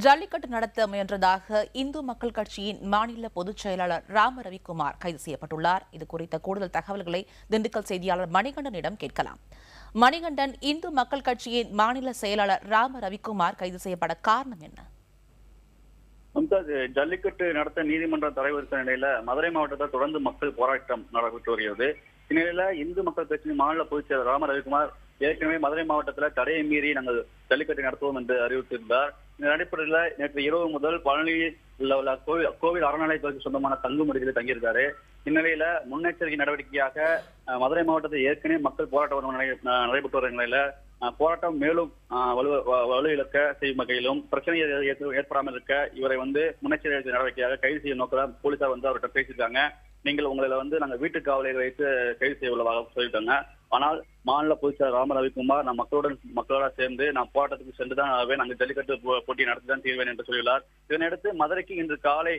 ஜல்லிக்கட்டு நடத்த முயன்றதாக இந்து மக்கள் கட்சியின் மாநில பொதுச் செயலாளர் ராம ரவிக்குமார் கைது செய்யப்பட்டுள்ளார். இதுகுறித்த கூடுதல் தகவல்களை திண்டுக்கல் செய்தியாளர் மணிகண்டனிடம் கேட்கலாம். மணிகண்டன், இந்து மக்கள் கட்சியின் மாநில செயலாளர் ராம ரவிக்குமார் கைது செய்யப்பட காரணம் என்ன? ஜல்லிக்கட்டு நடத்த நீதிமன்றம் தலைவரித்த நிலையில மதுரை மாவட்டத்தில் தொடர்ந்து மக்கள் போராட்டம் நடைபெற்று வருகிறது. இந்நிலையில இந்து மக்கள் கட்சியின் மாநில பொதுச் செயலர் ராம ரவிக்குமார் ஏற்கனவே மதுரை மாவட்டத்தில் தடையை மீறி நாங்கள் ஜல்லிக்கட்டு நடத்துவோம் என்று அறிவித்திருந்தார். இந்த அடிப்படையில் நேற்று இரவு முதல் பழனியில் உள்ள கோவில் அறநிலையத்துறைக்கு சொந்தமான தங்கும் விடுதியில் தங்கியிருக்காரு. இந்நிலையில முன்னெச்சரிக்கை நடவடிக்கையாக மதுரை மாவட்டத்தில் ஏற்கனவே மக்கள் போராட்டம் நடைபெற்று வரும் நிலையில போராட்டம் மேலும் வலு இழக்க செய்யும் வகையிலும் பிரச்சனை ஏற்படாமல் இருக்க இவரை முன்னெச்சரிக்கை நடவடிக்கையாக கைது செய்யும் நோக்கில் போலீசார் அவர்கிட்ட பேசியிருக்காங்க. நீங்கள் உங்களை நாங்கள் வீட்டு காவலில் வைத்து கைது செய்ய உள்ளதாக சொல்லிட்டாங்க. ஆனால் மாநில பொதுச்செயலர் ராம ரவிக்குமார் நான் மக்களோட சேர்ந்து நான் போராட்டத்துக்கு சென்றுதான் நாங்கள் ஜல்லிக்கட்டு போட்டியை நடத்திதான் தீர்வேன் என்று சொல்லியுள்ளார். இதனையடுத்து மதுரைக்கு இன்று காலை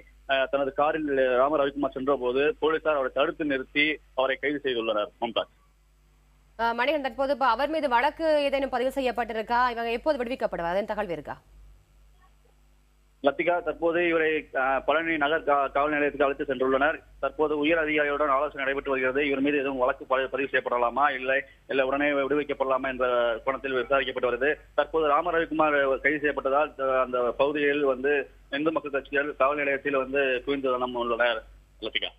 தனது காரில் ராம ரவிக்குமார் சென்ற போது போலீசார் அவரை தடுத்து நிறுத்தி அவரை கைது செய்துள்ளனர். மும்தாஜ். மணிகண்டன், தற்போது அவர் மீது வழக்கு ஏதேனும் பதிவு செய்யப்பட்டிருக்கா? இவங்க எப்போது விடுவிக்கப்படுவார்? அதன் தகவல் இருக்கா? லத்திகா, தற்போது இவரை பழனி நகர் காவல் நிலையத்துக்கு அழைத்து சென்றுள்ளனர். தற்போது உயர் அதிகாரிகளுடன் ஆலோசனை நடைபெற்று வருகிறது. இவர் மீது எதுவும் வழக்கு பதிவு செய்யப்படலாமா இல்லை உடனே விடுவிக்கப்படலாமா என்ற கோணத்தில் விசாரிக்கப்பட்டு வருது. தற்போது ராம ரவிக்குமார் கைது செய்யப்பட்டதால் அந்த பகுதியில் இந்து மக்கள் கட்சிகள் காவல் நிலையத்தில் குவிந்து உள்ளனர். லத்திகா.